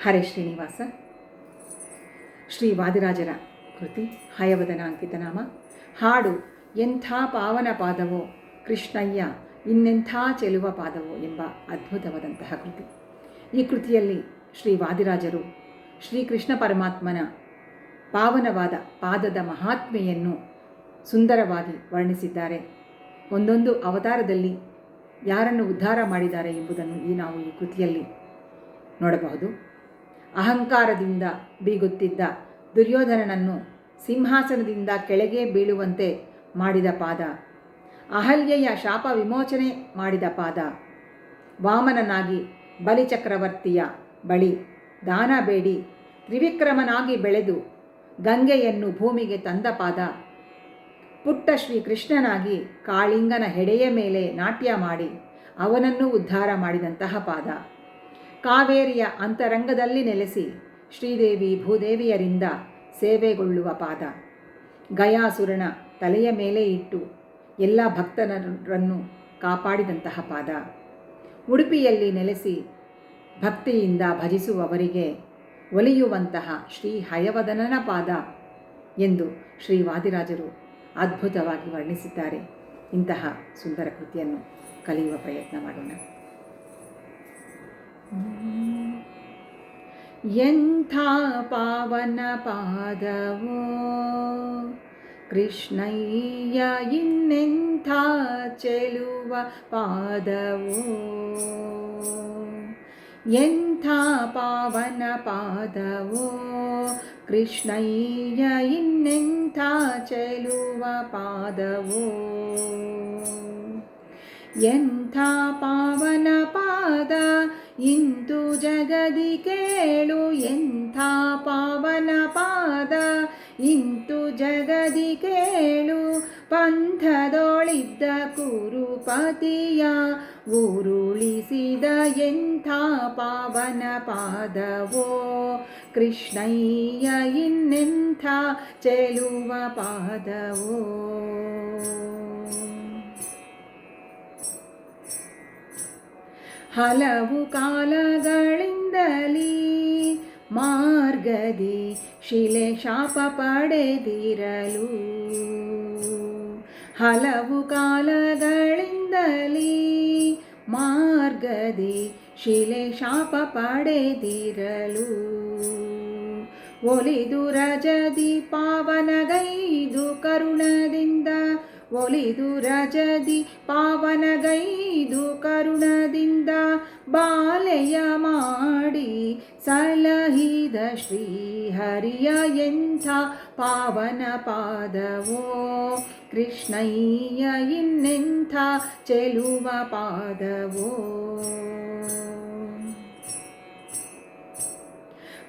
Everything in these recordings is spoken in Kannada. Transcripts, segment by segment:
ಹರೇ ಶ್ರೀನಿವಾಸ. ಶ್ರೀ ವಾದಿರಾಜರ ಕೃತಿ ಹಯವದನ ಅಂಕಿತ ನಾಮ. ಹಾಡು ಎಂಥ ಪಾವನ ಪಾದವೋ ಕೃಷ್ಣಯ್ಯ ಇನ್ನೆಂಥ ಚೆಲುವ ಪಾದವೋ ಎಂಬ ಅದ್ಭುತವಾದಂತಹ ಕೃತಿ. ಈ ಕೃತಿಯಲ್ಲಿ ಶ್ರೀ ವಾದಿರಾಜರು ಶ್ರೀಕೃಷ್ಣ ಪರಮಾತ್ಮನ ಪಾವನವಾದ ಪಾದದ ಮಹಾತ್ಮೆಯನ್ನು ಸುಂದರವಾಗಿ ವರ್ಣಿಸಿದ್ದಾರೆ. ಒಂದೊಂದು ಅವತಾರದಲ್ಲಿ ಯಾರನ್ನು ಉದ್ಧಾರ ಮಾಡಿದ್ದಾರೆ ಎಂಬುದನ್ನು ನಾವು ಈ ಕೃತಿಯಲ್ಲಿ ನೋಡಬಹುದು. ಅಹಂಕಾರದಿಂದ ಬೀಗುತ್ತಿದ್ದ ದುರ್ಯೋಧನನನ್ನು ಸಿಂಹಾಸನದಿಂದ ಕೆಳಗೆ ಬೀಳುವಂತೆ ಮಾಡಿದ ಪಾದ, ಅಹಲ್ಯೆಯ ಶಾಪ ವಿಮೋಚನೆ ಮಾಡಿದ ಪಾದ, ವಾಮನನಾಗಿ ಬಲಿಚಕ್ರವರ್ತಿಯ ಬಳಿ ದಾನ ಬೇಡಿ ತ್ರಿವಿಕ್ರಮನಾಗಿ ಬೆಳೆದು ಗಂಗೆಯನ್ನು ಭೂಮಿಗೆ ತಂದ ಪಾದ, ಪುಟ್ಟ ಶ್ರೀಕೃಷ್ಣನಾಗಿ ಕಾಳಿಂಗನ ಹೆಡೆಯ ಮೇಲೆ ನಾಟ್ಯ ಮಾಡಿ ಅವನನ್ನು ಉದ್ಧಾರ ಮಾಡಿದಂತಹ ಪಾದ, ಕಾವೇರಿಯ ಅಂತರಂಗದಲ್ಲಿ ನೆಲೆಸಿ ಶ್ರೀದೇವಿ ಭೂದೇವಿಯರಿಂದ ಸೇವೆಗೊಳ್ಳುವ ಪಾದ, ಗಯಾಸುರನ ತಲೆಯ ಮೇಲೆ ಇಟ್ಟು ಎಲ್ಲ ಭಕ್ತರನ್ನು ಕಾಪಾಡಿದಂತಹ ಪಾದ, ಉಡುಪಿಯಲ್ಲಿ ನೆಲೆಸಿ ಭಕ್ತಿಯಿಂದ ಭಜಿಸುವವರಿಗೆ ಒಲಿಯುವಂತಹ ಶ್ರೀ ಹಯವದನನ ಪಾದ ಎಂದು ಶ್ರೀ ವಾದಿರಾಜರು ಅದ್ಭುತವಾಗಿ ವರ್ಣಿಸಿದ್ದಾರೆ. ಇಂತಹ ಸುಂದರ ಕೃತಿಯನ್ನು ಕಲಿಯುವ ಪ್ರಯತ್ನ ಮಾಡೋಣ. ಎಂಥ ಪಾವನ ಪಾದವೋ ಕೃಷ್ಣಯ್ಯ ಇನ್ನೆಂಥ ಚೆಲುವ ಪಾದವೋ, ಎಂಥ ಪಾವನ ಪಾದವೋ ಕೃಷ್ಣಯ್ಯ ಇನ್ನೆಂಥ ಚೆಲುವ ಪಾದವೋ, ಎಂಥ ಪಾವನ ಪಾದ ಇಂತು ಜಗದಿ ಕೇಳು, ಎಂಥ ಪಾವನ ಪಾದ ಇಂತು ಜಗದಿ ಕೇಳು, ಪಂಥದೊಳಿದ್ದ ಕುರುಪತಿಯ ಉರುಳಿಸಿದ ಎಂಥ ಪಾವನ ಪಾದವೋ ಕೃಷ್ಣಯ್ಯ ಇನ್ನೆಂಥ ಚೆಲುವ ಪಾದವೋ. ಹಲವು ಕಾಲಗಳಿಂದಲೀ ಮಾರ್ಗದಿ ಶಿಲೆ ಶಾಪ ಪಡೆದಿರಲು, ಹಲವು ಕಾಲಗಳಿಂದಲೀ ಮಾರ್ಗದಿ ಶಿಲೆ ಶಾಪ ಪಡೆದಿರಲು, ಒಲಿದು ರಜದಿ ಪಾವನಗೈದು ಕರುಣದಿಂದ, ಒಲಿದು ರಜದಿ ಪಾವನಗೈದು ಕರುಣದಿಂದ, ಬಾಲೆಯ ಮಾಡಿ ಸಲಹಿದ ಶ್ರೀಹರಿಯ ಎಂಥ ಪಾವನ ಪಾದವೋ ಕೃಷ್ಣಯ್ಯ ಇನ್ನೆಂಥ ಚೆಲುವ ಪಾದವೋ.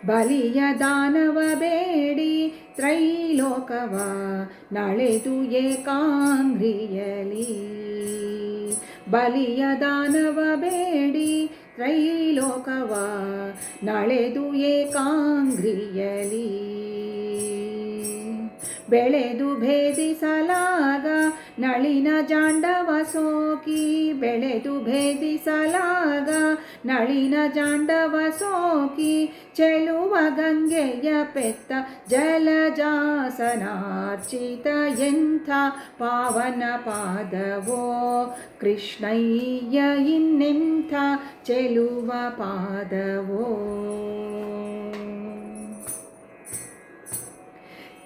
ಬಲಿಯ ದಾನವ ಬೇಡಿ ತ್ರೈಲೋಕವ ನಳೆದು ಏಕಾಂಗ್ರಿಯಲಿ, ಬಲಿಯ ದಾನವ ಬೇಡಿ ತ್ರೈಲೋಕವ ನಳೆದು ಏಕಾಂಗ್ರಿಯಲಿ, ಬೆಳೆದು ಭೇದಿಸಲಾಗ ನಳಿನ ಜಾಂಡವ ಸೋಕಿ, ಬೆಳೆದು ಭೇದಿಸಲಾಗ ನಳಿನ ಜಾಂಡವ ಸೋಕಿ, ಚೆಲುವ ಗಂಗೆಯ ಪೆತ್ತ ಜಲಜಾಸನಾರ್ಚಿತ ಎಂಥ ಪಾವನ ಪಾದವೋ ಕೃಷ್ಣಯ್ಯ ಇನ್ನೆಂಥ ಚೆಲುವ ಪಾದವೋ.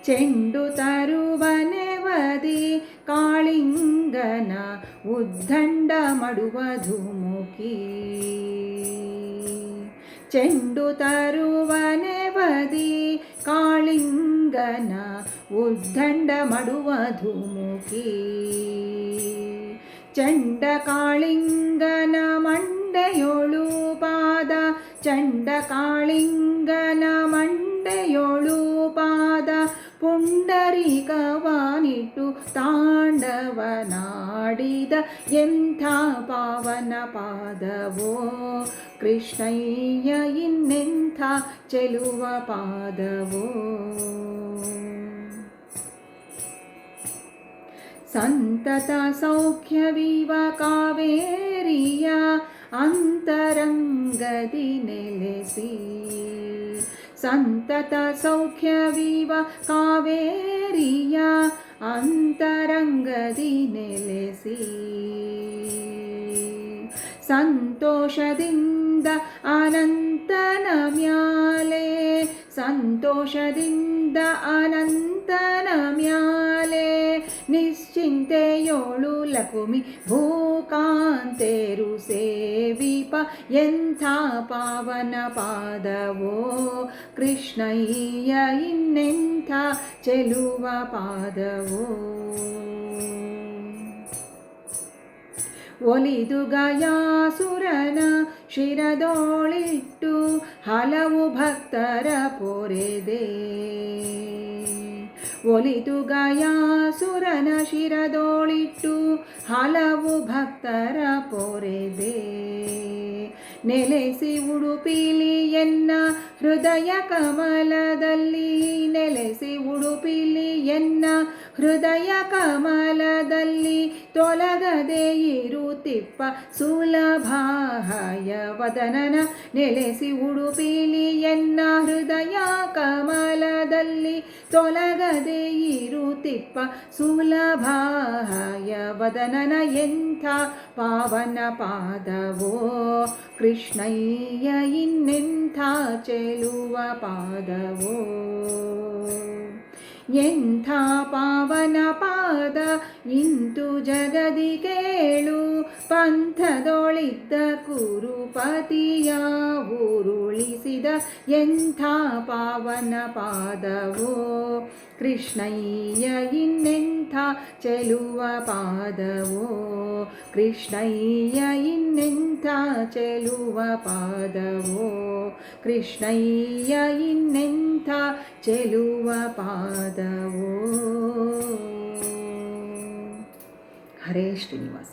ಚೆಂಡು ತರುವ ನೆವದಿ ಕಾಳಿಂಗನ ಉದ್ದಂಡ ಮಡುವ ಧುಮುಕಿ, ಚೆಂಡು ತರುವ ನೆವದಿ ಕಾಳಿಂಗನ ಉದ್ದಂಡ ಮಡುವ ಧುಮುಕಿ, ಚಂಡ ಕಾಳಿಂಗನ ಮಂಡೆಯೊಳು ಪಾದ, ಚಂಡ ಕಾಳಿಂಗನ ಮಂಡೆಯೊಳು ಪಾದ, ಪುಂಡರೀಕವಾನಿಟ್ಟು ತಾಂಡವನಾಡಿದ ಎಂಥ ಪಾವನ ಪಾದವೋ ಕೃಷ್ಣಯ್ಯ ಇನ್ನೆಂಥ ಚೆಲುವ ಪಾದವೋ. ಸಂತತ ಸೌಖ್ಯವಿವ ಕಾವೇರಿಯ ಅಂತರಂಗದಿ ನೆಲೆಸಿ ಸಂತತ ಸೌಖ್ಯವಿವ ಕಾವೇರಿಯ ಅಂತರಂಗದಿ ನೆಲೆಸಿ ಸಂತೋಷದಿಂದ ಅನಂತನ ಮ್ಯಾಲೆ ಸಂತೋಷದಿಂದ ಅನಂತನ ಮ್ಯಾಲೆ ನಿಶ್ಚಿಂತೆಯೋಳು ಲಕುಮಿ ಭೂಕಾಂತೇರು ಸೇವಿಪ ಎಂಥ ಪಾವನ ಪಾದವೋ ಕೃಷ್ಣಯ್ಯ ಇನ್ನೆಂಥ ಚೆಲುವ ಪಾದವೋ ಒಲಿದು ಗಯಾಸುರನ ಶಿರದೋಳಿಟ್ಟು ಹಲವು ಭಕ್ತರ ಪೊರೆದೆ ಒಲಿದು ಗಯಾಸುರನ ಶಿರದೋಳಿಟ್ಟು ಹಲವು ಭಕ್ತರ ಪೊರೆದೆ ನೆಲೆಸಿ ಉಡುಪಿಲಿ ಎನ್ನ ಹೃದಯ ಕಮಲದಲ್ಲಿ ನೆಲೆಸಿ ಉಡುಪಿಲಿ ಎನ್ನ ಹೃದಯ ಕಮಲದಲ್ಲಿ ತೊಲಗದೆ ಇರುತ್ತಿಪ್ಪ ಸುಲಭಾಯ ವದನನ ನೆಲೆಸಿ ಉಡುಪಿಲಿ ಎನ್ನ ಹೃದಯ ಕಮಲದಲ್ಲಿ ತೊಲಗದೆ ಇರುತ್ತಿಪ್ಪ ಸುಲಭಾಯ ವದನನ ಎಂಥ ಪಾವನ ಪಾದವೋ ಕೃಷ್ಣಯ್ಯ ಇನ್ನೆಂಥ ಚೆಲುವ ಪಾದವೋ ಎಂಥ ಪಾವನ ಪಾದ ಇಂತು ಜಗದಿ ಕೇಳು ಪಂಥದೊಳಿದ್ದ ಕುರುಪತಿಯ ಉರುಳಿಸಿದ ಎಂಥ ಪಾವನ ಪಾದವೋ ಕೃಷ್ಣಯ್ಯ ಇನ್ನೆಂಥ ಚೆಲುವ ಪಾದವೋ ಕೃಷ್ಣಯ್ಯ ಇನ್ನೆಂಥ ಚೆಲುವ ಪಾದವೋ ಕೃಷ್ಣಯ್ಯ ಇನ್ನೆಂಥ ಚೆಲುವ ಪಾದವೋ ಹರೇ ಶ್ರೀನಿವಾಸ.